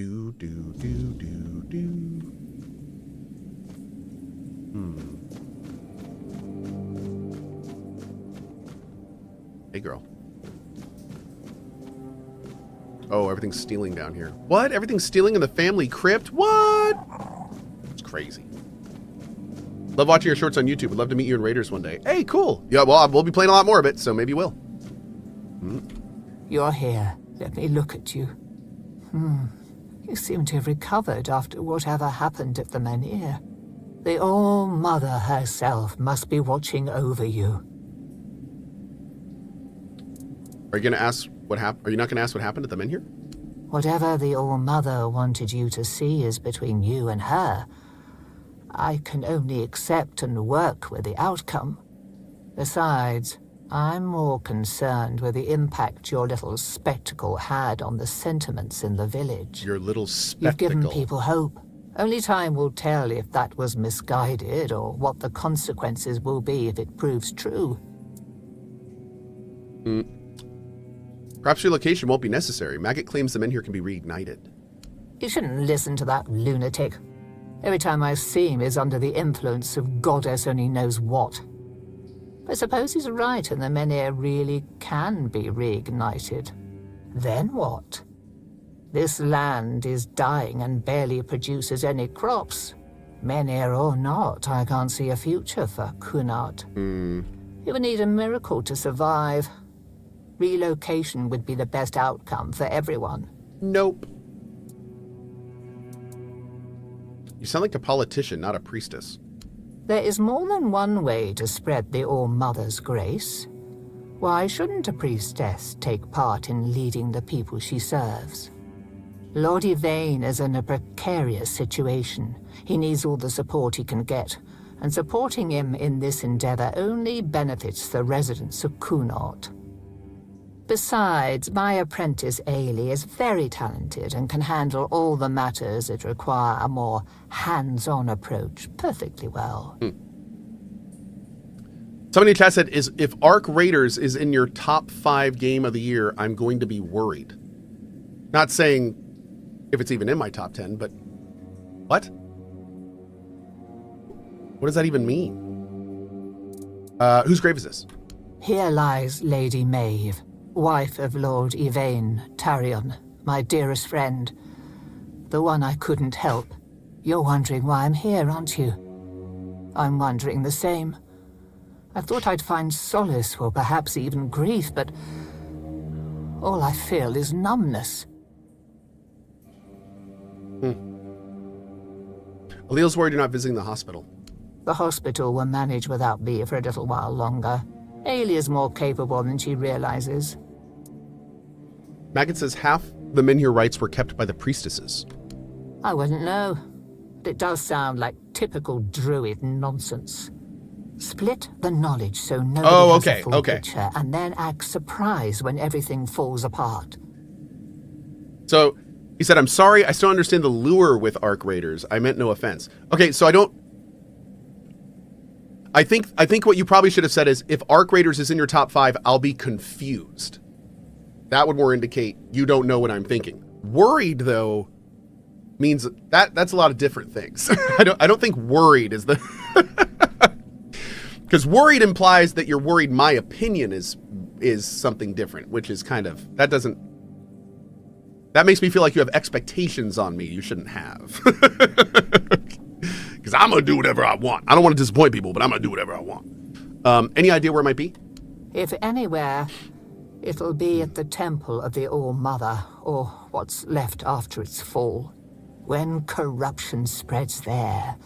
Do, do, do, do, do. Hey, girl. Oh, everything's stealing down here. What? Everything's stealing in the family crypt? What? It's crazy. Love watching your shorts on YouTube. Would love to meet you in Raiders one day. Hey, cool. Yeah, well, we'll be playing a lot more of it, so maybe we'll. You're here. Let me look at you. You seem to have recovered after whatever happened at the Menhir. The All-Mother herself must be watching over you. Are you going to ask what happened? Are you not going to ask what happened at the Menhir? Whatever the All-Mother wanted you to see is between you and her. I can only accept and work with the outcome. Besides, I'm more concerned with the impact your little spectacle had on the sentiments in the village. Your little spectacle. You've given people hope. Only time will tell if that was misguided or what the consequences will be if it proves true. Perhaps your location won't be necessary. Maggot claims the Menhir can be reignited. You shouldn't listen to that lunatic. Every time I see him, he's under the influence of goddess only knows what. I suppose he's right and the Menhir really can be reignited. Then what? This land is dying and barely produces any crops. Menhir or not, I can't see a future for Kunart. He would need a miracle to survive. Relocation would be the best outcome for everyone. Nope. You sound like a politician, not a priestess. There is more than one way to spread the All-Mother's grace. Why shouldn't a priestess take part in leading the people she serves? Lord Yvain is in a precarious situation. He needs all the support he can get, and supporting him in this endeavor only benefits the residents of Kunart. Besides, my apprentice Ailey is very talented and can handle all the matters that require a more hands-on approach perfectly well. Somebody in chat said, if Arc Raiders is in your top 5 game of the year, I'm going to be worried. Not saying if it's even in my top 10, but what? What does that even mean? Whose grave is this? Here lies Lady Maeve, wife of Lord Yvain Tarion, my dearest friend. The one I couldn't help. You're wondering why I'm here, aren't you? I'm wondering the same. I thought I'd find solace or perhaps even grief, but all I feel is numbness. Aleel's worried you're not visiting the hospital. The hospital will manage without me for a little while longer. Ailey is more capable than she realizes. Maggot says half the Menhir rights were kept by the priestesses. I wouldn't know, but it does sound like typical druid nonsense. Split the knowledge so nobody has a full picture, and then act surprised when everything falls apart. So, he said, I'm sorry, I still understand the lure with Arc Raiders. I meant no offense. Okay, so I think what you probably should have said is, if Arc Raiders is in your top 5, I'll be confused. That would more indicate you don't know what I'm thinking. Worried, though, means that's a lot of different things. I don't think worried is the... Because worried implies that you're worried my opinion is something different, which is kind of... That makes me feel like you have expectations on me you shouldn't have. Because I'm going to do whatever I want. I don't want to disappoint people, but I'm going to do whatever I want. Any idea where it might be? If anywhere, it'll be at the Temple of the All-Mother, or what's left after its fall. When corruption spreads there,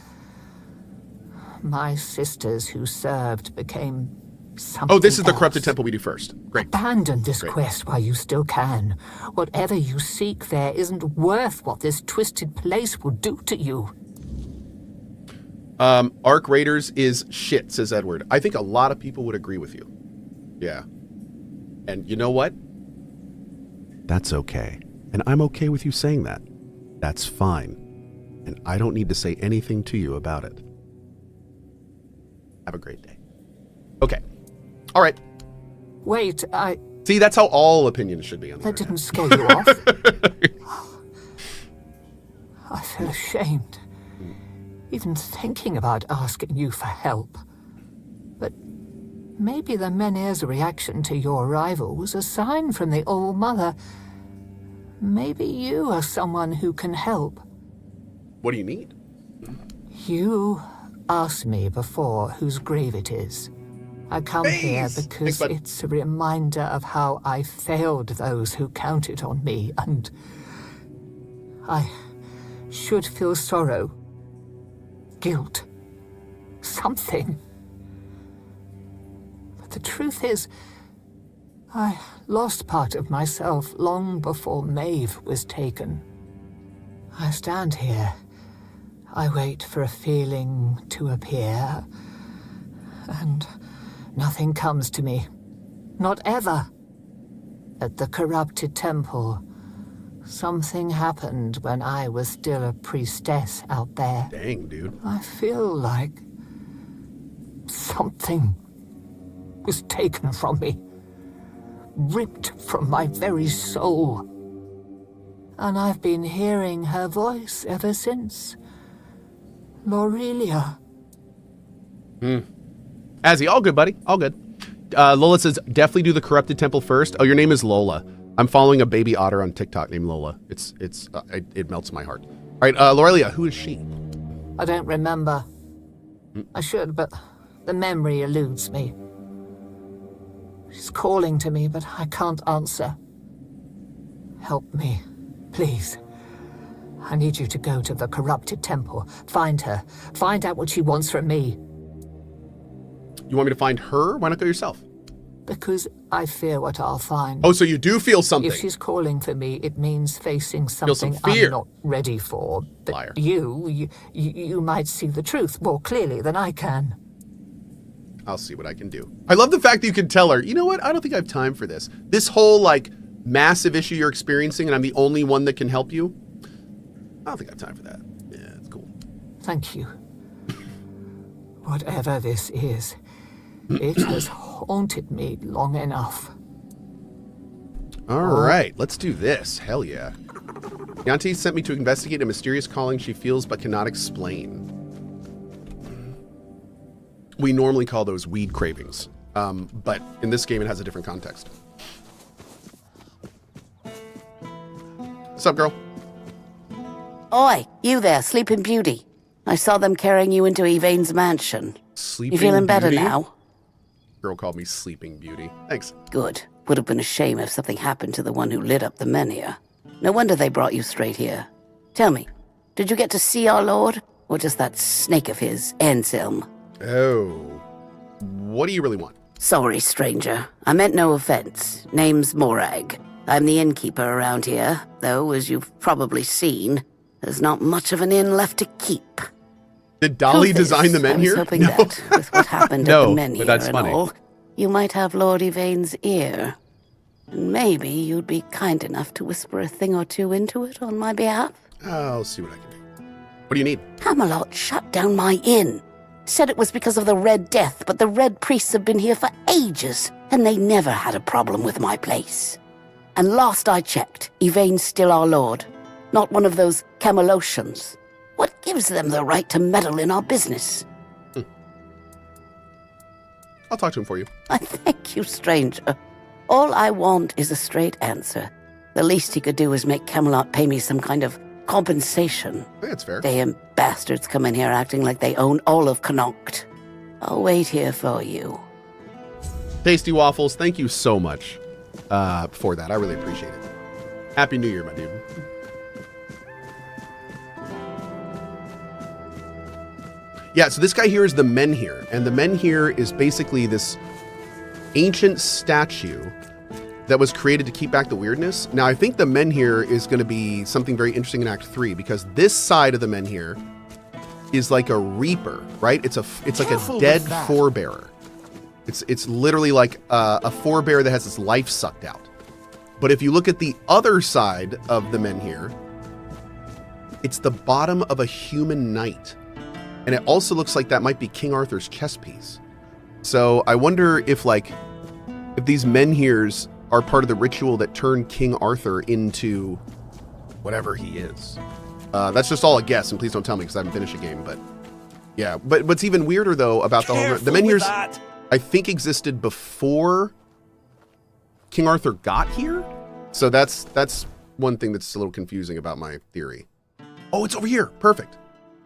my sisters who served became something Oh, this is the else. corrupted temple we do first. Great. Abandon this quest while you still can. Whatever you seek there isn't worth what this twisted place will do to you. Arc Raiders is shit, says Edward. I think a lot of people would agree with you. Yeah. And you know what? That's okay. And I'm okay with you saying that. That's fine. And I don't need to say anything to you about it. Have a great day. Okay. All right. Wait, See, that's how all opinions should be on the That internet. didn't scare you off? feel ashamed, even thinking about asking you for help. But maybe the Menhir's reaction to your arrival was a sign from the All-Mother. Maybe you are someone who can help. What do you need? You asked me before whose grave it is. I come here because it's a reminder of how I failed those who counted on me, and I should feel sorrow, guilt, something. But the truth is, I lost part of myself long before Maeve was taken. I stand here. I wait for a feeling to appear, and nothing comes to me. Not ever. At the corrupted temple, something happened when I was still a priestess out there. Dang, dude. I feel like something was taken from me, ripped from my very soul. And I've been hearing her voice ever since. Lorelia. Azzy, all good, buddy. All good. Lola says, definitely do the corrupted temple first. Oh, your name is Lola. I'm following a baby otter on TikTok named Lola. It melts my heart. All right, Lorelia, who is she? I don't remember. I should, but the memory eludes me. She's calling to me, but I can't answer. Help me, please. I need you to go to the corrupted temple. Find her. Find out what she wants from me. You want me to find her? Why not go yourself? Because I fear what I'll find. Oh, so you do feel something. If she's calling for me, it means facing something fear. I'm not ready for. But Liar. you might see the truth more clearly than I can. I'll see what I can do. I love the fact that you can tell her, you know what? I don't think I have time for this. This whole, like, massive issue you're experiencing and I'm the only one that can help you. I don't think I have time for that. Yeah, it's cool. Thank you. Whatever this is, it has haunted me long enough. All right, let's do this. Hell yeah. Yanti sent me to investigate a mysterious calling she feels but cannot explain. We normally call those weed cravings, but in this game it has a different context. What's up, girl? Oi, you there, Sleeping Beauty. I saw them carrying you into Yvain's mansion. Sleeping You feeling better Beauty? now? Girl called me Sleeping Beauty. Thanks. Good. Would have been a shame if something happened to the one who lit up the Menhir. No wonder they brought you straight here. Tell me, did you get to see our lord? Or just that snake of his, Anselm? Oh. What do you really want? Sorry, stranger. I meant no offense. Name's Morag. I'm the innkeeper around here, though, as you've probably seen, there's not much of an inn left to keep. Did Dolly design the men I was here? hoping that, with what happened at the Menhir but that's and funny. all, you might have Lord Yvain's ear. And maybe you'd be kind enough to whisper a thing or two into it on my behalf. I'll see what I can do. What do you need? Camelot shut down my inn. Said it was because of the Red Death, but the Red Priests have been here for ages, and they never had a problem with my place. And last I checked, Yvain's still our lord, not one of those Camelocians. What gives them the right to meddle in our business? I'll talk to him for you. I thank you, stranger. All I want is a straight answer. The least he could do is make Camelot pay me some kind of compensation. I think that's fair. Damn bastards come in here acting like they own all of Connacht. I'll wait here for you. Tasty Waffles, thank you so much for that. I really appreciate it. Happy New Year, my dude. Yeah, so this guy here is the Menhir, and the Menhir is basically this ancient statue that was created to keep back the weirdness. Now, I think the Menhir is going to be something very interesting in Act 3, because this side of the Menhir is like a reaper, right? It's like a dead forebearer. It's literally like a forebearer that has its life sucked out. But if you look at the other side of the Menhir, it's the bottom of a human knight. And it also looks like that might be King Arthur's chess piece. So I wonder if these Menhirs are part of the ritual that turned King Arthur into whatever he is. That's just all a guess, and please don't tell me because I haven't finished a game, but yeah. But what's even weirder, though, about the menhirs, I think existed before King Arthur got here. So that's one thing that's a little confusing about my theory. Oh, it's over here. Perfect.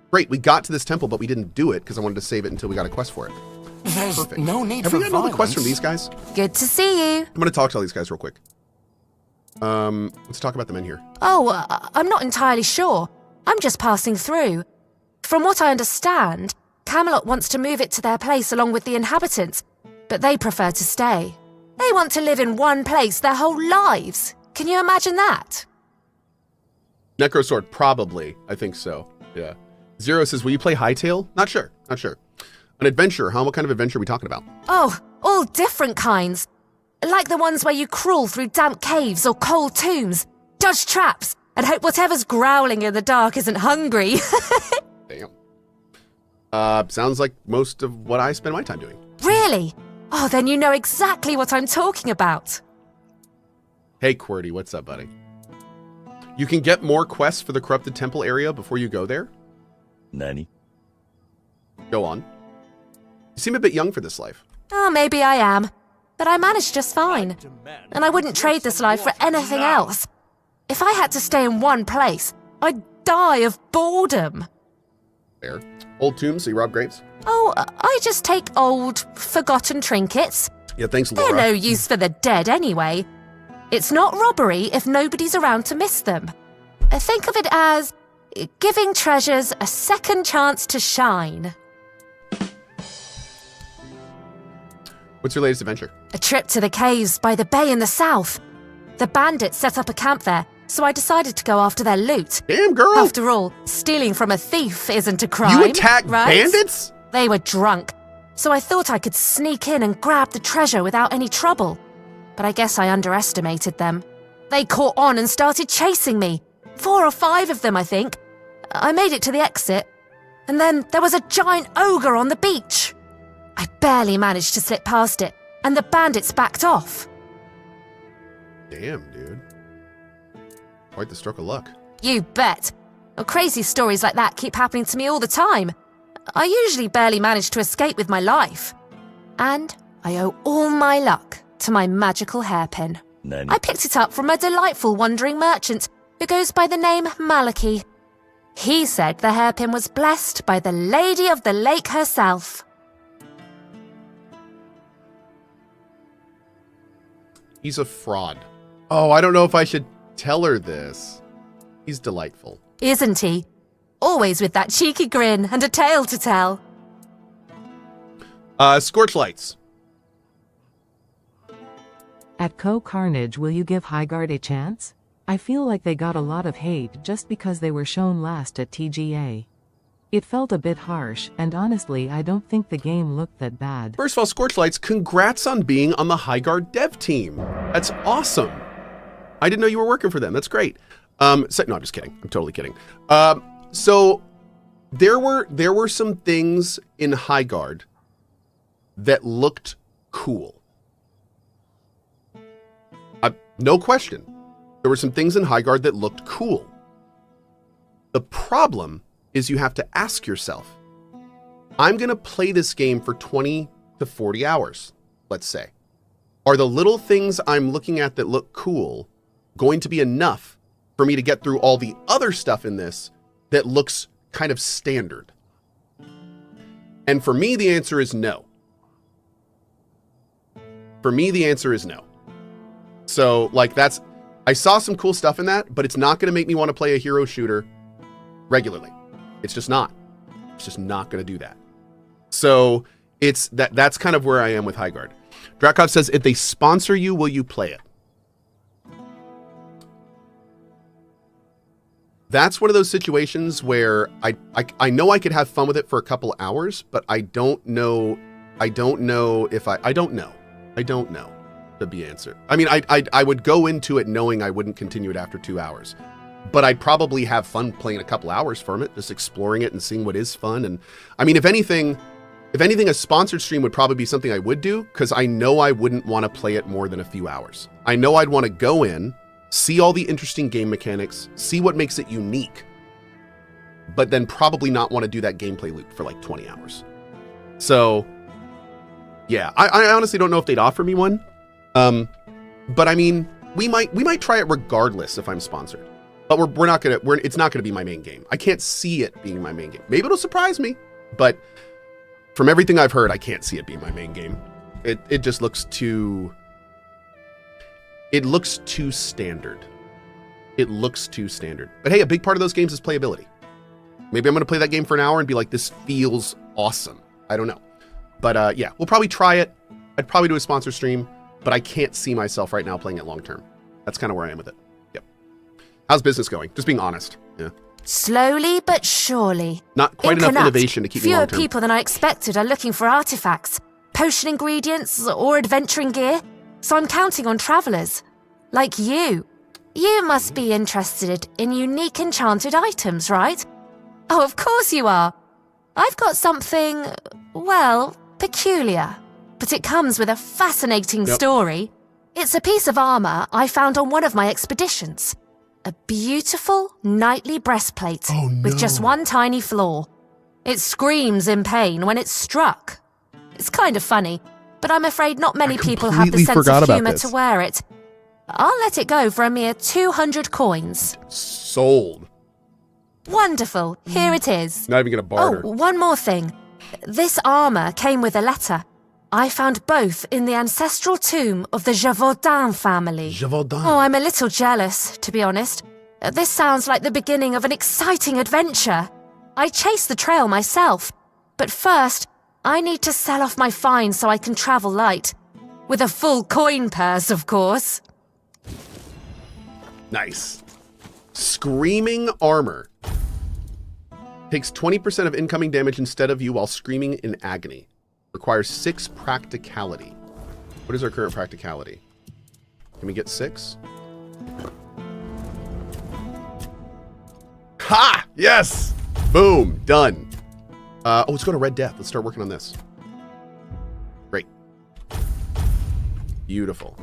Great. We got to this temple, but we didn't do it because I wanted to save it until we got a quest for it. There's Perfect. no need Have for we gotten all the quests from violence. these guys? Good to see you. I'm going to talk to all these guys real quick. Let's talk about the men here. Oh, I'm not entirely sure. I'm just passing through. From what I understand, Camelot wants to move it to their place along with the inhabitants, but they prefer to stay. They want to live in one place their whole lives. Can you imagine that? Necrosword, probably. I think so. Yeah. Zero says, will you play Hightail? Not sure. Not sure. An adventure, huh? What kind of adventure are we talking about? Oh, all different kinds. Like the ones where you crawl through damp caves or cold tombs, dodge traps, and hope whatever's growling in the dark isn't hungry. Damn. Sounds like most of what I spend my time doing. Really? Oh, then you know exactly what I'm talking about. Hey, QWERTY, what's up, buddy? You can get more quests for the Corrupted Temple area before you go there? Nani? Go on. You seem a bit young for this life. Oh, maybe I am. But I managed just fine. And I wouldn't trade this life for anything else. If I had to stay in one place, I'd die of boredom. Fair. Old tombs, so you rob graves? Oh, I just take old, forgotten trinkets. Yeah, thanks, They're Laura. no use for the dead anyway. It's not robbery if nobody's around to miss them. Think of it as giving treasures a second chance to shine. What's your latest adventure? A trip to the caves by the bay in the south. The bandits set up a camp there, so I decided to go after their loot. Damn, girl! After all, stealing from a thief isn't a crime, You attack right? bandits? They were drunk, so I thought I could sneak in and grab the treasure without any trouble. But I guess I underestimated them. They caught on and started chasing me. 4 or 5 of them, I think. I made it to the exit, and then there was a giant ogre on the beach. I barely managed to slip past it, and the bandits backed off. Damn, dude. Quite the stroke of luck. You bet. Well, crazy stories like that keep happening to me all the time. I usually barely manage to escape with my life. And I owe all my luck to my magical hairpin. Nani? I picked it up from a delightful wandering merchant who goes by the name Malachi. He said the hairpin was blessed by the Lady of the Lake herself. He's a fraud. Oh, I don't know if I should tell her this. He's delightful. Isn't he? Always with that cheeky grin and a tale to tell. Scorchlights. At CohhCarnage, will you give Highguard a chance? I feel like they got a lot of hate just because they were shown last at TGA. It felt a bit harsh, and honestly, I don't think the game looked that bad. First of all, Scorchlights, congrats on being on the Highguard dev team. That's awesome. I didn't know you were working for them. That's great. No, I'm just kidding. I'm totally kidding. So there were some things in Highguard that looked cool. No question. There were some things in Highguard that looked cool. The problem is you have to ask yourself, I'm going to play this game for 20 to 40 hours, let's say. Are the little things I'm looking at that look cool going to be enough for me to get through all the other stuff in this that looks kind of standard? And for me, the answer is no. For me, the answer is no. So, like, I saw some cool stuff in that, but it's not going to make me want to play a hero shooter regularly. It's just not. It's just not going to do that. So, that's kind of where I am with Highguard. Drakov says, if they sponsor you, will you play it? That's one of those situations where I know I could have fun with it for a couple hours, but I don't know to be answered. I mean, I would go into it knowing I wouldn't continue it after 2 hours, but I'd probably have fun playing a couple hours from it, just exploring it and seeing what is fun. And I mean, if anything, a sponsored stream would probably be something I would do, because I know I wouldn't want to play it more than a few hours. I know I'd want to go in, see all the interesting game mechanics, see what makes it unique, but then probably not want to do that gameplay loop for like 20 hours. So, yeah, I honestly don't know if they'd offer me one. But I mean, we might try it regardless if I'm sponsored. But it's not gonna be my main game. I can't see it being my main game. Maybe it'll surprise me, but from everything I've heard, I can't see it being my main game. It just looks too. It looks too standard. It looks too standard. But hey, a big part of those games is playability. Maybe I'm gonna play that game for an hour and be like, this feels awesome. I don't know. But yeah, we'll probably try it. I'd probably do a sponsor stream, but I can't see myself right now playing it long term. That's kind of where I am with it. Yep. How's business going? Just being honest. Yeah. Slowly but surely. Not quite enough innovation to keep me long term. Fewer people than I expected are looking for artifacts, potion ingredients, or adventuring gear. So I'm counting on travelers. Like you. You must be interested in unique enchanted items, right? Oh, of course you are. I've got something, well, peculiar. But it comes with a fascinating story. It's a piece of armor I found on one of my expeditions. A beautiful knightly breastplate with just one tiny flaw. It screams in pain when it's struck. It's kind of funny, but I'm afraid not many people have the sense of humor to wear it. I'll let it go for a mere 200 coins. Sold. Wonderful. Here it is. Not even gonna barter. Oh, one more thing. This armor came with a letter. I found both in the ancestral tomb of the Gévaudan family. Gévaudan. Oh, I'm a little jealous, to be honest. This sounds like the beginning of an exciting adventure. I chased the trail myself. But first, I need to sell off my find so I can travel light. With a full coin purse, of course. Nice. Screaming armor. Takes 20% of incoming damage instead of you while screaming in agony. Requires 6 practicality. What is our current practicality? Can we get 6? Ha! Yes! Boom! Done. Oh, let's go to Red Death. Let's start working on this. Great. Beautiful.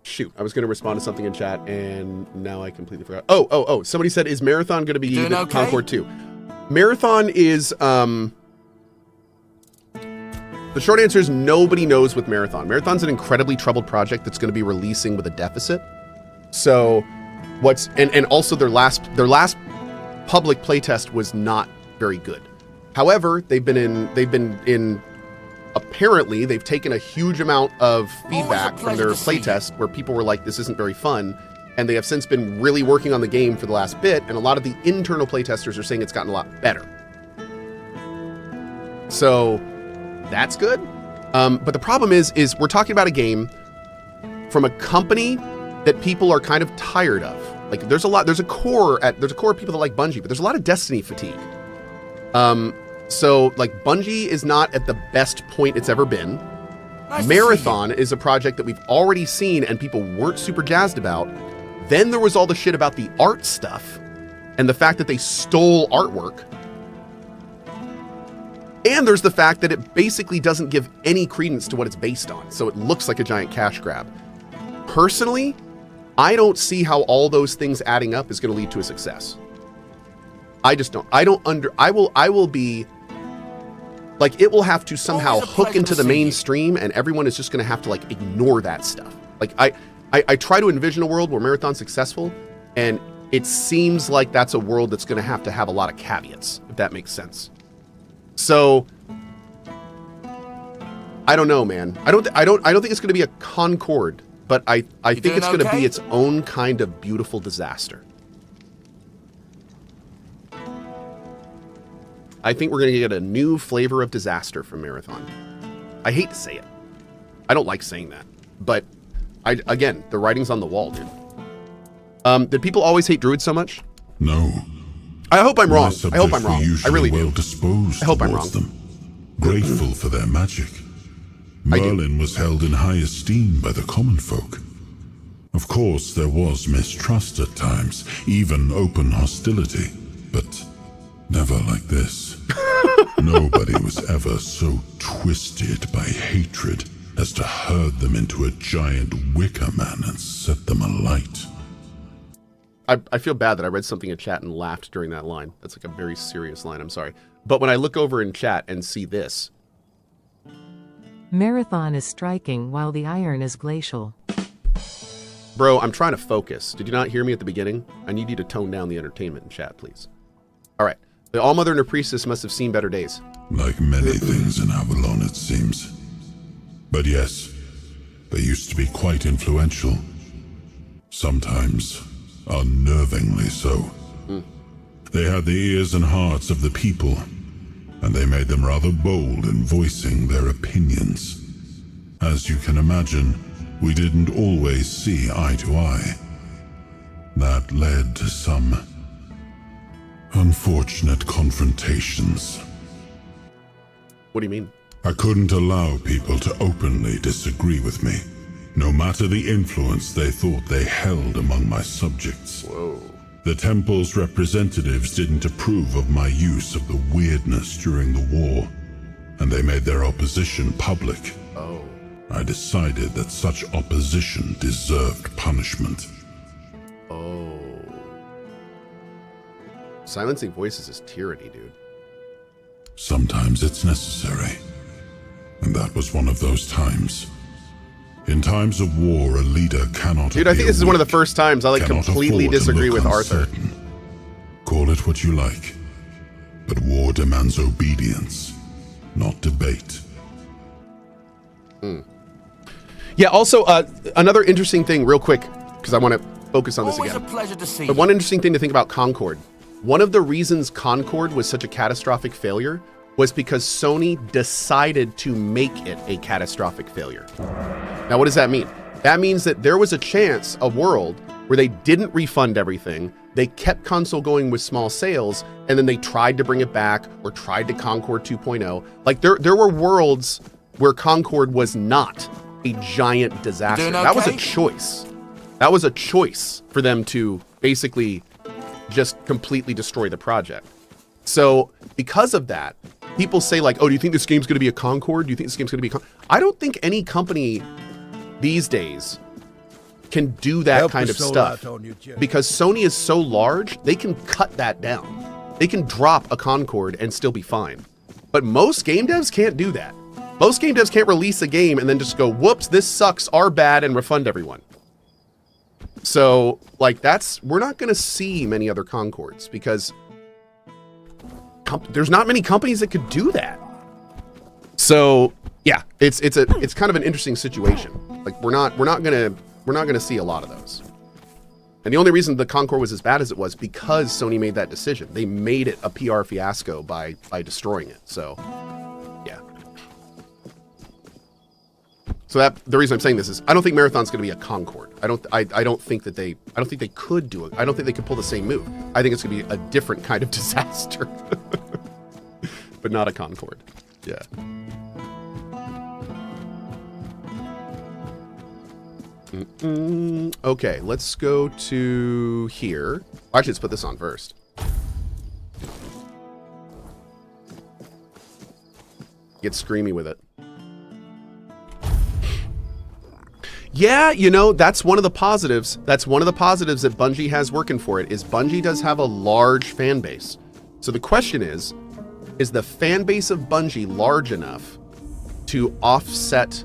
Shoot, I was going to respond to something in chat, and now I completely forgot. Oh, somebody said, is Marathon going to be the Concord 2? Marathon is, the short answer is nobody knows with Marathon. Marathon's an incredibly troubled project that's going to be releasing with a deficit. So and also their last public playtest was not very good. However, apparently they've taken a huge amount of feedback from their playtest where people were like, this isn't very fun. And they have since been really working on the game for the last bit, and a lot of the internal playtesters are saying it's gotten a lot better. So that's good. But the problem is we're talking about a game from a company that people are kind of tired of. Like there's a core of people that like Bungie, but there's a lot of Destiny fatigue. So like Bungie is not at the best point it's ever been. Marathon is a project that we've already seen and people weren't super jazzed about. Then there was all the shit about the art stuff and the fact that they stole artwork. And there's the fact that it basically doesn't give any credence to what it's based on. So it looks like a giant cash grab. Personally, I don't see how all those things adding up is going to lead to a success. I just don't. I will be like, it will have to somehow hook into the mainstream and everyone is just going to have to like ignore that stuff. Like I try to envision a world where Marathon's successful, and it seems like that's a world that's going to have a lot of caveats, if that makes sense. So I don't know, man. I don't think it's going to be a Concord, but I think it's going to be its own kind of beautiful disaster. I think we're going to get a new flavor of disaster from Marathon. I hate to say it. I don't like saying that, but again, the writing's on the wall, dude. Did people always hate druids so much? No. I hope I'm wrong. I hope I'm wrong. I really do. Well disposed I hope I'm towards wrong. Them, grateful for their magic. Merlin was held in high esteem by the common folk. Of course, there was mistrust at times, even open hostility, but never like this. Nobody was ever so twisted by hatred as to herd them into a giant wicker man and set them alight. I feel bad that I read something in chat and laughed during that line. That's like a very serious line. I'm sorry. But when I look over in chat and see this. Marathon is striking while the iron is glacial. Bro, I'm trying to focus. Did you not hear me at the beginning? I need you to tone down the entertainment in chat, please. All right. The All-Mother and her priestess must have seen better days. Like many things in Avalon, it seems. But yes, they used to be quite influential. Sometimes unnervingly so. They had the ears and hearts of the people, and they made them rather bold in voicing their opinions. As you can imagine, we didn't always see eye to eye. That led to some unfortunate confrontations. What do you mean? I couldn't allow people to openly disagree with me, no matter the influence they thought they held among my subjects. Whoa. The temple's representatives didn't approve of my use of the weirdness during the war, and they made their opposition public. Oh. I decided that such opposition deserved punishment. Oh. Silencing voices is tyranny, dude. Sometimes it's necessary, and that was one of those times. In times of war, a leader cannot. Dude, I think this is one of the first times I completely disagree with Arthur. Call it what you like, but war demands obedience, not debate. Yeah, also, another interesting thing, real quick, because I want to focus on this again. Always a pleasure to see you. But one interesting thing to think about Concord. One of the reasons Concord was such a catastrophic failure was because Sony decided to make it a catastrophic failure. Now, what does that mean? That means that there was a chance, a world, where they didn't refund everything, they kept console going with small sales, and then they tried to bring it back or tried to Concord 2.0. Like, there were worlds where Concord was not a giant disaster. Doing okay? That was a choice. That was a choice for them to basically just completely destroy the project. So because of that, people say like, oh, do you think this game's going to be a Concord? Do you think this game's going to be I don't think any company these days can do that kind of stuff, because Sony is so large, they can cut that down. They can drop a Concord and still be fine. But most game devs can't do that. Most game devs can't release a game and then just go, whoops, this sucks, our bad, and refund everyone. So, like, we're not going to see many other Concords because there's not many companies that could do that. So, yeah, it's kind of an interesting situation. Like, we're not gonna see a lot of those. And the only reason the Concord was as bad as it was because Sony made that decision. They made it a PR fiasco by destroying it. So, yeah. So the reason I'm saying this is I don't think Marathon's going to be a Concord. I don't think they could do it. I don't think they could pull the same move. I think it's going to be a different kind of disaster, but not a Concord. Yeah. Okay, let's go to here. Actually, let's put this on first. Get screamy with it. Yeah, you know, that's one of the positives. That's one of the positives that Bungie has working for it, is Bungie does have a large fan base. So the question is the fan base of Bungie large enough to offset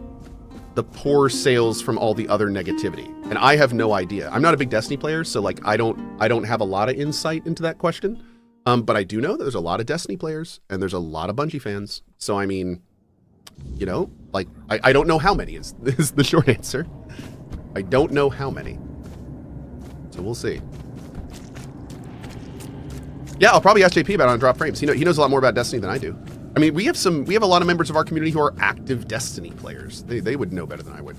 the poor sales from all the other negativity? And I have no idea. I'm not a big Destiny player, so like I don't have a lot of insight into that question. But I do know that there's a lot of Destiny players and there's a lot of Bungie fans. So I mean, you know, like I don't know how many is the short answer. I don't know how many. So we'll see. Yeah, I'll probably ask JP about it on Drop Frames. He knows a lot more about Destiny than I do. I mean, we have a lot of members of our community who are active Destiny players. They would know better than I would.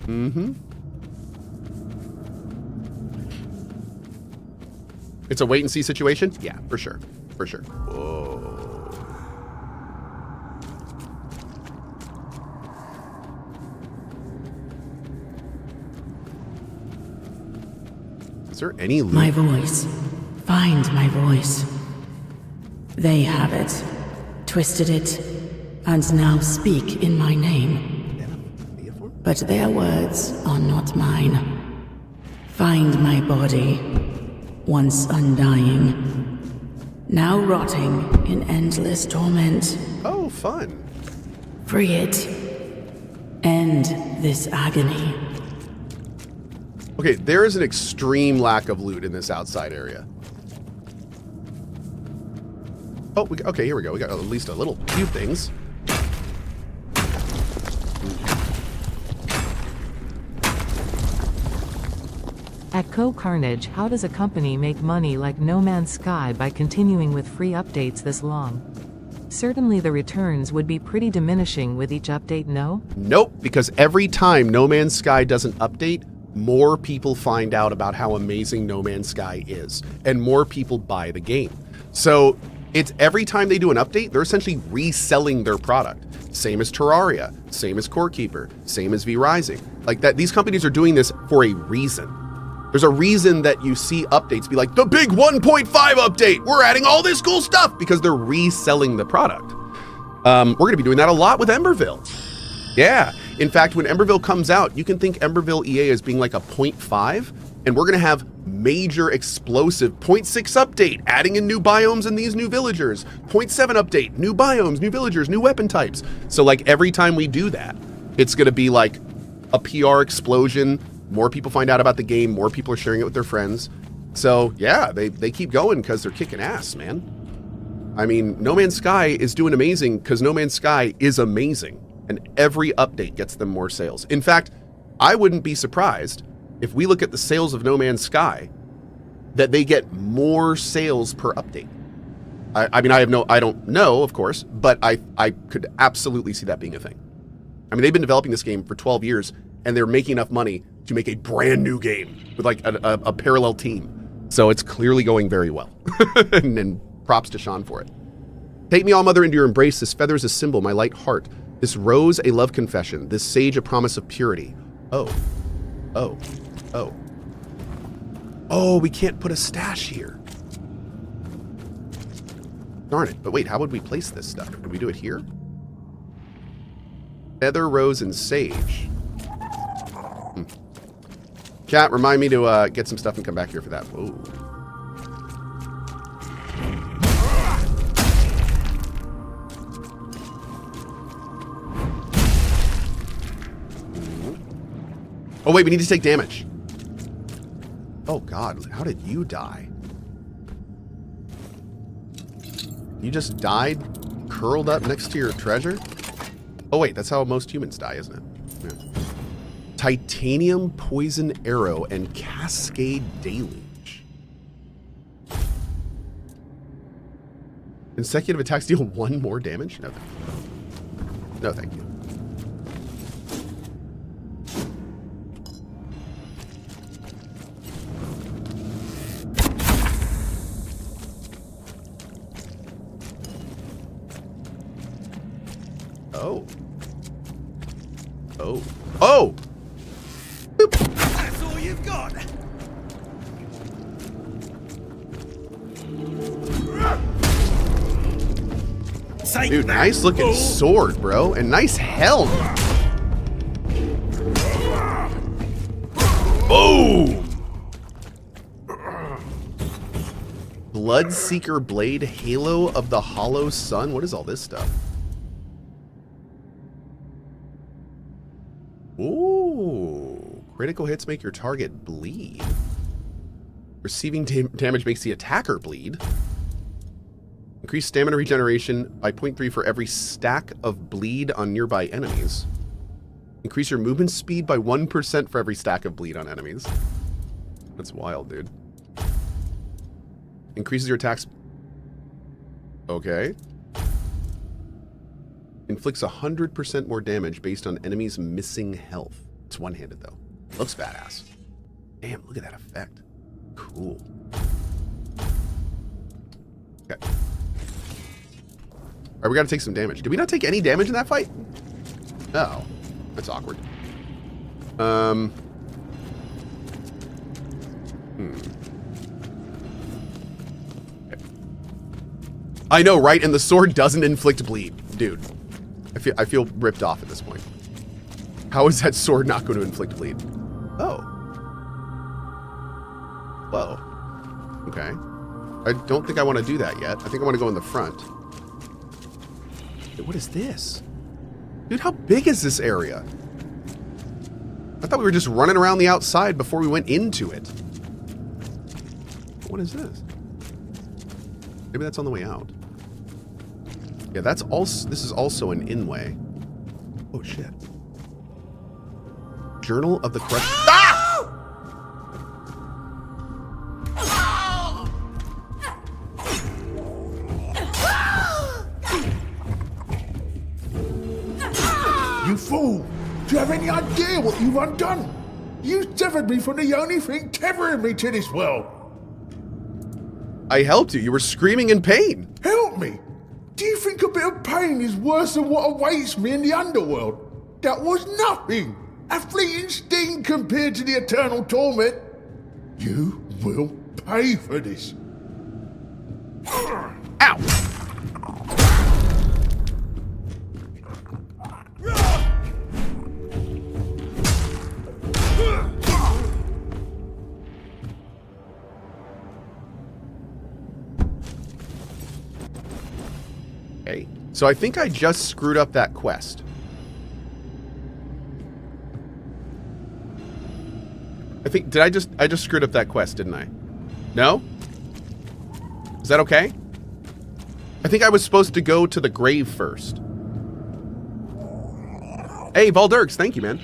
Mm-hmm. It's a wait and see situation? Yeah, for sure. For sure. Whoa. Is there any loot? My voice. Find my voice. They have it, twisted it, and now speak in my name. But their words are not mine. Find my body, once undying, now rotting in endless torment. Oh, fun. Free it. End this agony. Okay, there is an extreme lack of loot in this outside area. Oh, okay, here we go. We got at least a little few things. At CohhCarnage, how does a company make money like No Man's Sky by continuing with free updates this long? Certainly the returns would be pretty diminishing with each update, no? Nope, because every time No Man's Sky doesn't update, more people find out about how amazing No Man's Sky is, and more people buy the game. So it's every time they do an update, they're essentially reselling their product. Same as Terraria, same as Core Keeper, same as V Rising. Like that, these companies are doing this for a reason. There's a reason that you see updates be like, the big 1.5 update, we're adding all this cool stuff, because they're reselling the product. We're gonna be doing that a lot with Emberville. Yeah, in fact, when Emberville comes out, you can think Emberville EA as being like a 0.5, and we're gonna have major explosive 0.6 update, adding in new biomes and these new villagers. 0.7 update, new biomes, new villagers, new weapon types. So like every time we do that, it's gonna be like a PR explosion. More people find out about the game, more people are sharing it with their friends. So yeah, they keep going because they're kicking ass, man. I mean, No Man's Sky is doing amazing because No Man's Sky is amazing, and every update gets them more sales. In fact, I wouldn't be surprised if we look at the sales of No Man's Sky, that they get more sales per update. I mean, I don't know, of course, but I could absolutely see that being a thing. I mean, they've been developing this game for 12 years, and they're making enough money to make a brand new game with like a parallel team. So it's clearly going very well. and props to Sean for it. Take me, all mother, into your embrace. This feather is a symbol, my light heart. This rose, a love confession. This sage, a promise of purity. Oh, we can't put a stash here. Darn it. But wait, how would we place this stuff? Would we do it here? Feather, rose, and sage. Chat, remind me to get some stuff and come back here for that. Whoa. Oh wait, we need to take damage. Oh god, how did you die? You just died curled up next to your treasure? Oh wait, that's how most humans die, isn't it? Yeah. Titanium poison arrow and cascade deluge. Consecutive attacks deal 1 more damage? No, no, thank you. Oh. Oh. Oh! Boop. That's all you've got. Dude, nice looking sword, bro. And nice helm. Boom! Bloodseeker Blade, Halo of the Hollow Sun. What is all this stuff? Ooh. Critical hits make your target bleed. Receiving damage makes the attacker bleed. Increase stamina regeneration by 0.3 for every stack of bleed on nearby enemies. Increase your movement speed by 1% for every stack of bleed on enemies. That's wild, dude. Increases your attacks. Okay. Inflicts 100% more damage based on enemies' missing health. It's one-handed, though. Looks badass. Damn, look at that effect. Cool. Okay. Alright, we gotta take some damage. Did we not take any damage in that fight? Oh. That's awkward. Okay. I know, right? And the sword doesn't inflict bleed. Dude. I feel ripped off at this point. How is that sword not going to inflict bleed? Oh. Whoa. Okay. I don't think I want to do that yet. I think I want to go in the front. What is this? Dude, how big is this area? I thought we were just running around the outside before we went into it. What is this? Maybe that's on the way out. Yeah, that's also, this is also an in-way. Oh, shit. Journal of the Crushed. Ah! You fool! Do you have any idea what you've undone? You severed me from the only thing tethering me to this world. I helped you. You were screaming in pain. Help me! Do you think a bit of pain is worse than what awaits me in the underworld? That was nothing! A fleeting sting compared to the eternal torment. You will pay for this. Ow! Okay, so I think I just screwed up that quest. I just screwed up that quest, didn't I? No? Is that okay? I think I was supposed to go to the grave first. Hey, Valdirks, thank you, man.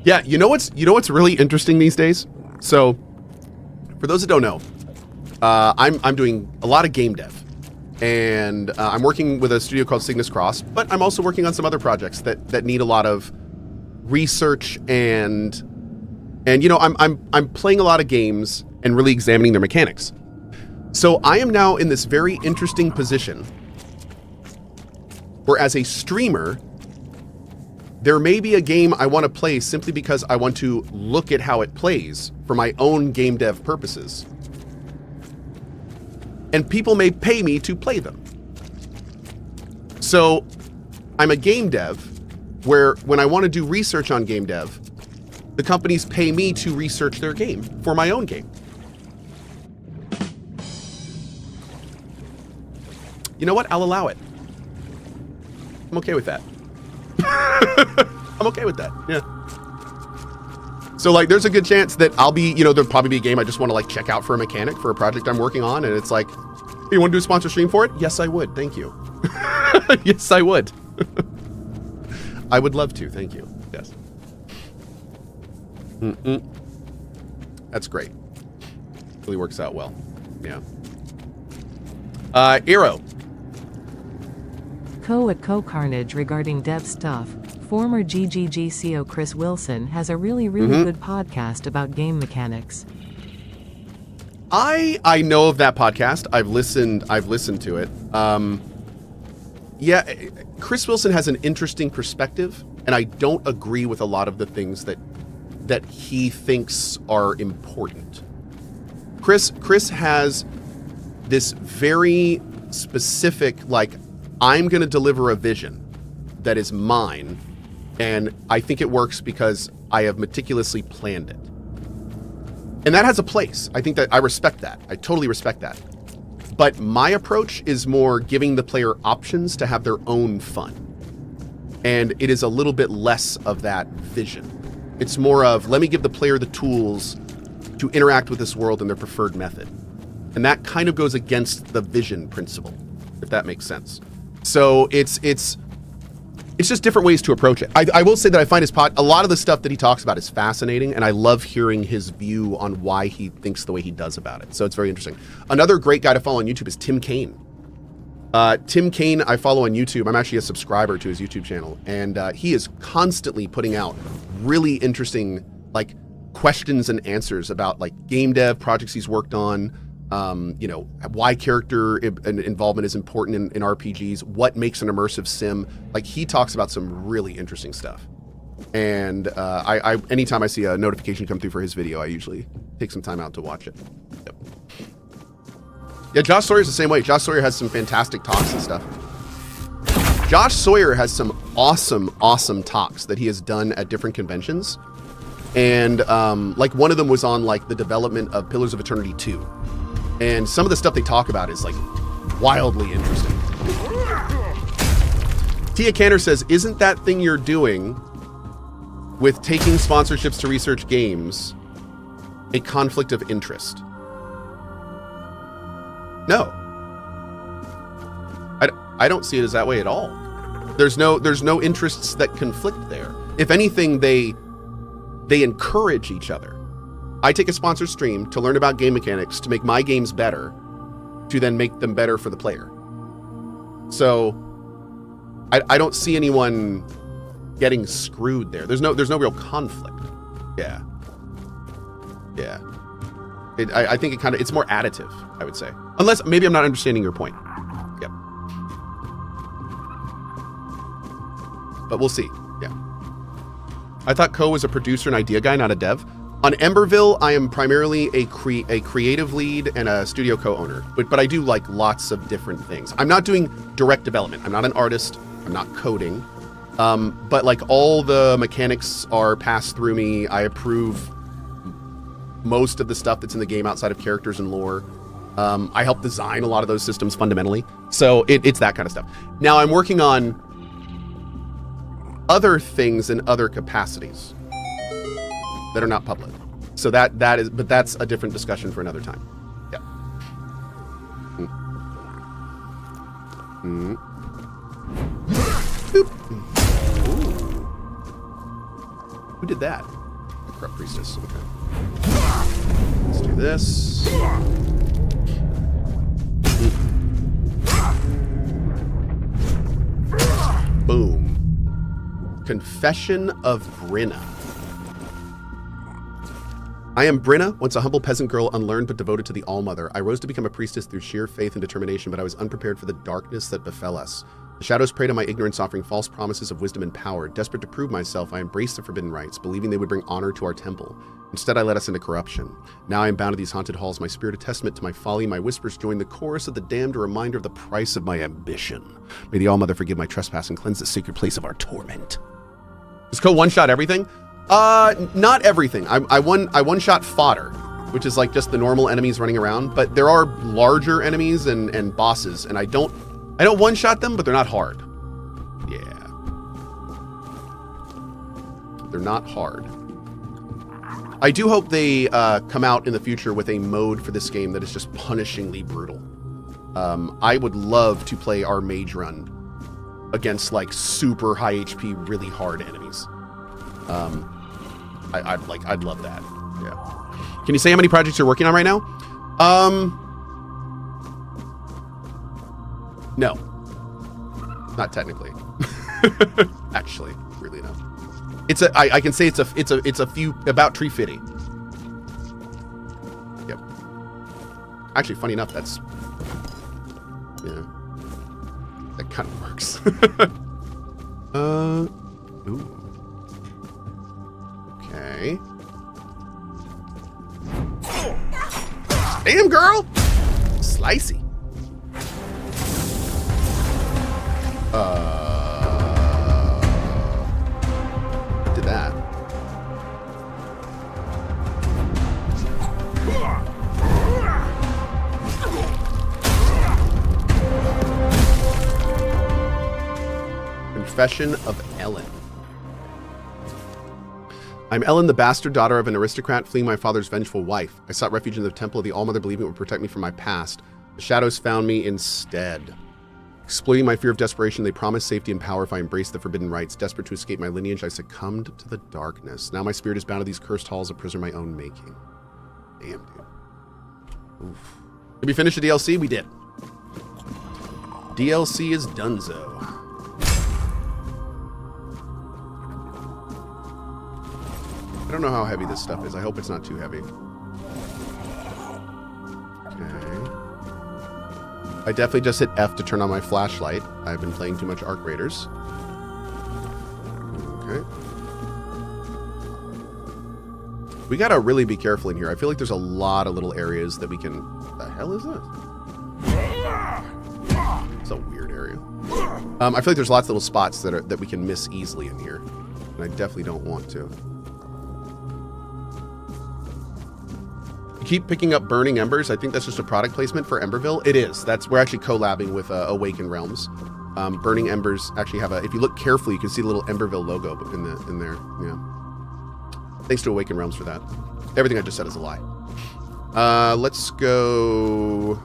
Yeah, you know what's really interesting these days? So, for those that don't know, I'm doing a lot of game dev. And I'm working with a studio called Cygnus Cross, but I'm also working on some other projects that need a lot of research and you know, I'm playing a lot of games and really examining their mechanics. So I am now in this very interesting position where as a streamer, there may be a game I want to play simply because I want to look at how it plays for my own game dev purposes. And people may pay me to play them. So I'm a game dev where when I want to do research on game dev, the companies pay me to research their game for my own game. You know what? I'll allow it. I'm okay with that. I'm okay with that. Yeah. So like there's a good chance that I'll be, you know, there'll probably be a game I just want to like check out for a mechanic for a project I'm working on, and it's like, hey, you want to do a sponsor stream for it? Yes, I would. Thank you. Yes, I would. I would love to. Thank you. Yes. That's great. Really works out well. Yeah. Eero. Cohh at CohhCarnage regarding dev stuff. Former GGG Chris Wilson has a really good podcast about game mechanics. I know of that podcast. I've listened to it. Yeah, Chris Wilson has an interesting perspective, and I don't agree with a lot of the things that he thinks are important. Chris has this very specific, like, I'm going to deliver a vision that is mine, and I think it works because I have meticulously planned it. And that has a place. I think that I respect that. I totally respect that. But my approach is more giving the player options to have their own fun. And it is a little bit less of that vision. It's more of, let me give the player the tools to interact with this world in their preferred method. And that kind of goes against the vision principle, if that makes sense. So it's just different ways to approach it. I will say that I find a lot of the stuff that he talks about is fascinating, and I love hearing his view on why he thinks the way he does about it. So it's very interesting. Another great guy to follow on YouTube is Tim Kaine. Tim Kaine, I follow on YouTube. I'm actually a subscriber to his YouTube channel, and he is constantly putting out really interesting, like, questions and answers about, like, game dev projects he's worked on. You know, why character involvement is important in RPGs, what makes an immersive sim. Like, he talks about some really interesting stuff. And I anytime I see a notification come through for his video, I usually take some time out to watch it. Yep. Yeah, Josh Sawyer's the same way. Josh Sawyer has some fantastic talks and stuff. Josh Sawyer has some awesome talks that he has done at different conventions. And like one of them was on like the development of Pillars of Eternity 2. And some of the stuff they talk about is like wildly interesting. Tia Cantor says, isn't that thing you're doing with taking sponsorships to research games a conflict of interest? No. I don't see it as that way at all. There's no interests that conflict there. If anything, they encourage each other. I take a sponsored stream to learn about game mechanics, to make my games better, to then make them better for the player. So I don't see anyone getting screwed there. There's no real conflict. Yeah. Yeah. I think it's more additive, I would say. Unless maybe I'm not understanding your point. Yep. But we'll see. Yeah. I thought Cohh was a producer and idea guy, not a dev. On Emberville, I am primarily a creative lead and a studio co-owner, but I do like lots of different things. I'm not doing direct development. I'm not an artist. I'm not coding. But like all the mechanics are passed through me. I approve most of the stuff that's in the game outside of characters and lore. I help design a lot of those systems fundamentally. So it's that kind of stuff. Now I'm working on other things in other capacities that are not public. So but that's a different discussion for another time. Yeah. Boop. Who did that? The corrupt priestess. Okay. Let's do this. Boom. Confession of Brinna. I am Brinna, once a humble peasant girl, unlearned but devoted to the All-Mother. I rose to become a priestess through sheer faith and determination, but I was unprepared for the darkness that befell us. The shadows preyed on my ignorance, offering false promises of wisdom and power. Desperate to prove myself, I embraced the forbidden rites, believing they would bring honor to our temple. Instead, I led us into corruption. Now I am bound to these haunted halls, my spirit a testament to my folly. My whispers join the chorus of the damned, a reminder of the price of my ambition. May the All-Mother forgive my trespass and cleanse the sacred place of our torment. Does Cohh one-shot everything? Not everything. I one-shot fodder, which is like just the normal enemies running around, but there are larger enemies and bosses, and I don't one-shot them, but they're not hard. Yeah. They're not hard. I do hope they come out in the future with a mode for this game that is just punishingly brutal. I would love to play our mage run against like super high HP, really hard enemies. I'd love that. Yeah. Can you say how many projects you're working on right now? No, not technically. Actually, really no. I can say it's a few, about tree fitty. Yep. Actually, funny enough, that's, yeah, that kind of works. Ooh. Okay. Damn, girl! Slicey. Did that. Confession of Ellen. I'm Ellen, the bastard daughter of an aristocrat fleeing my father's vengeful wife. I sought refuge in the temple of the All-Mother, believing it would protect me from my past. The shadows found me instead. Exploiting my fear of desperation, they promised safety and power if I embraced the forbidden rites. Desperate to escape my lineage, I succumbed to the darkness. Now my spirit is bound to these cursed halls, a prisoner of my own making. Damn, dude. Oof. Did we finish the DLC? We did. DLC is donezo. I don't know how heavy this stuff is. I hope it's not too heavy. Okay. I definitely just hit F to turn on my flashlight. I've been playing too much Arc Raiders. Okay. We gotta really be careful in here. I feel like there's a lot of little areas that we can... What the hell is this? It's a weird area. I feel like there's lots of little spots that we can miss easily in here. And I definitely don't want to. Keep picking up Burning Embers. I think that's just a product placement for Emberville. It is. We're actually collabing with Awaken Realms. Burning Embers actually have if you look carefully, you can see the little Emberville logo in there. Yeah. Thanks to Awaken Realms for that. Everything I just said is a lie. Let's go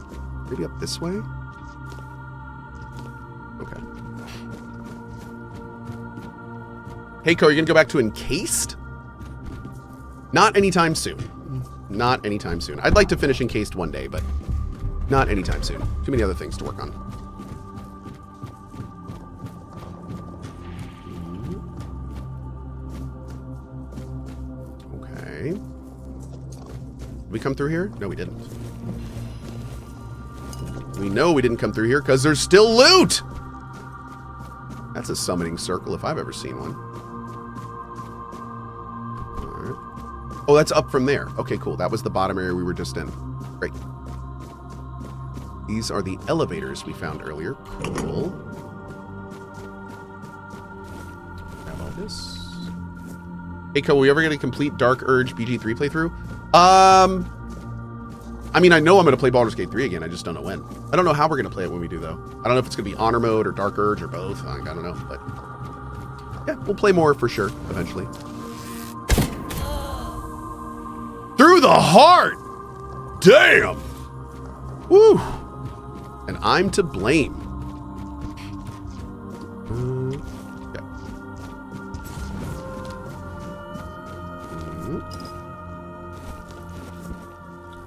maybe up this way. Okay. Hey, Cohh, you're gonna go back to Encased? Not anytime soon. Not anytime soon. I'd like to finish Encased one day, but not anytime soon. Too many other things to work on. Okay. Did we come through here? No, we didn't. We know we didn't come through here because there's still loot! That's a summoning circle if I've ever seen one. Oh, that's up from there. Okay, cool. That was the bottom area we were just in. Great. These are the elevators we found earlier. Cool. Grab all this. Hey, Cohh, are we ever going to complete Dark Urge BG3 playthrough? I mean, I know I'm going to play Baldur's Gate 3 again. I just don't know when. I don't know how we're going to play it when we do, though. I don't know if it's going to be Honor Mode or Dark Urge or both. I don't know, but yeah, we'll play more for sure eventually. Through the heart! Damn! Woo! And I'm to blame. Okay.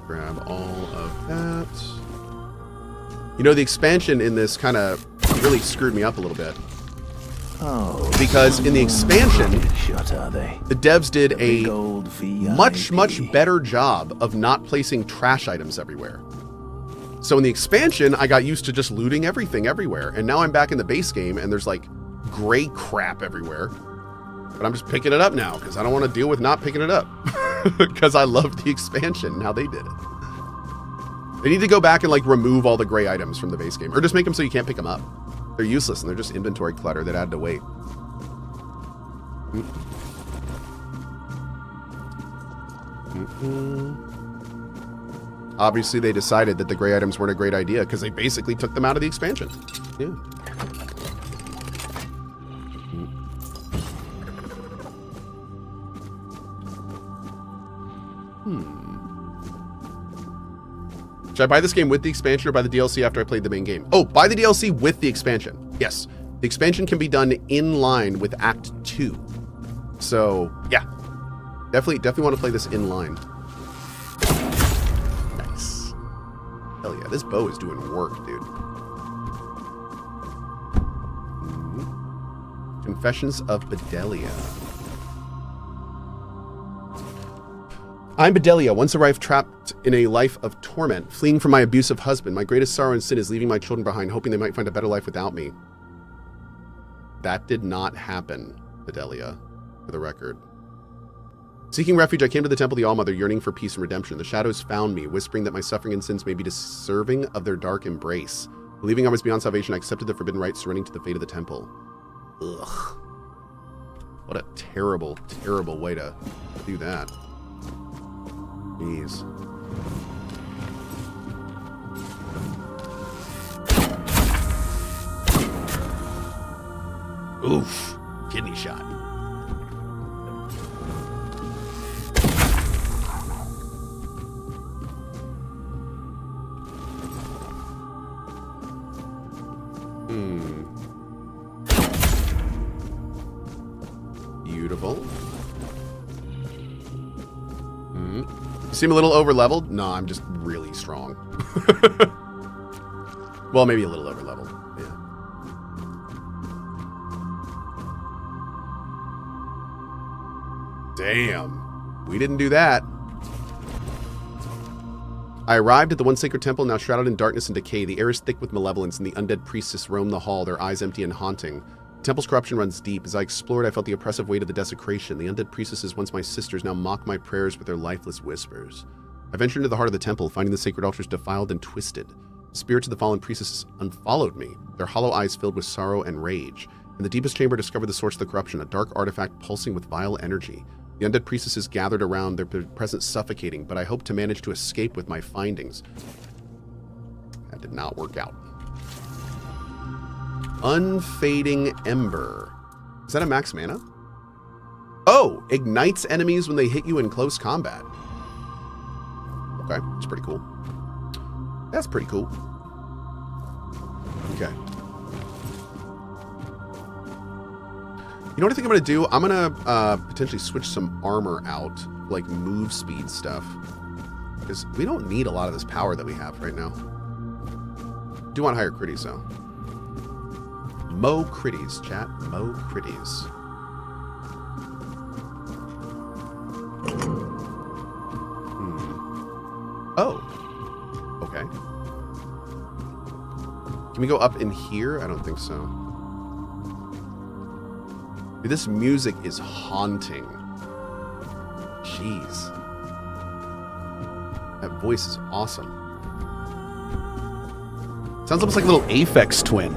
Grab all of that. You know, the expansion in this kind of really screwed me up a little bit. Oh, because in the expansion, shut are they? The devs did a much VIP. better job of not placing trash items everywhere. So in the expansion, I got used to just looting everything everywhere. And now I'm back in the base game and there's like gray crap everywhere. But I'm just picking it up now because I don't want to deal with not picking it up. Because I loved the expansion and how they did it. They need to go back and like remove all the gray items from the base game. Or just make them so you can't pick them up. They're useless and they're just inventory clutter that add to weight. Obviously, they decided that the gray items weren't a great idea because they basically took them out of the expansion. Yeah. Should I buy this game with the expansion or buy the DLC after I played the main game? Oh, buy the DLC with the expansion. Yes. The expansion can be done in line with Act 2. So, yeah. Definitely want to play this in line. Nice. Hell yeah, this bow is doing work, dude. Confessions of Bedelia. I'm Bedelia, once arrived trapped in a life of torment, fleeing from my abusive husband. My greatest sorrow and sin is leaving my children behind, hoping they might find a better life without me. That did not happen, Bedelia, for the record. Seeking refuge, I came to the Temple of the Allmother, yearning for peace and redemption. The shadows found me, whispering that my suffering and sins may be deserving of their dark embrace. Believing I was beyond salvation, I accepted the forbidden rite, surrendering to the fate of the temple. Ugh. What a terrible, terrible way to do that. Jeez. Oof. Kidney shot. Beautiful. You seem a little over-leveled? No, I'm just really strong. Well, maybe a little over-leveled. Yeah. Damn. We didn't do that. I arrived at the one sacred temple, now shrouded in darkness and decay. The air is thick with malevolence, and the undead priestess roam the hall, their eyes empty and haunting. The temple's corruption runs deep. As I explored, I felt the oppressive weight of the desecration. The undead priestesses, once my sisters, now mock my prayers with their lifeless whispers. I ventured into the heart of the temple, finding the sacred altars defiled and twisted. The spirits of the fallen priestesses unfollowed me, their hollow eyes filled with sorrow and rage. In the deepest chamber, I discovered the source of the corruption, a dark artifact pulsing with vile energy. The undead priestesses gathered around, their presence suffocating, but I hope to manage to escape with my findings. That did not work out. Unfading Ember. Is that a max mana? Oh, ignites enemies when they hit you in close combat. Okay, that's pretty cool. That's pretty cool. Okay. You know what I think I'm going to do? I'm going to potentially switch some armor out, like move speed stuff. Because we don't need a lot of this power that we have right now. Do want higher critties, though. Mo critties, chat. Mo critties. Oh. Okay. Can we go up in here? I don't think so. Dude, this music is haunting. Jeez. That voice is awesome. Sounds almost like a little Aphex twin.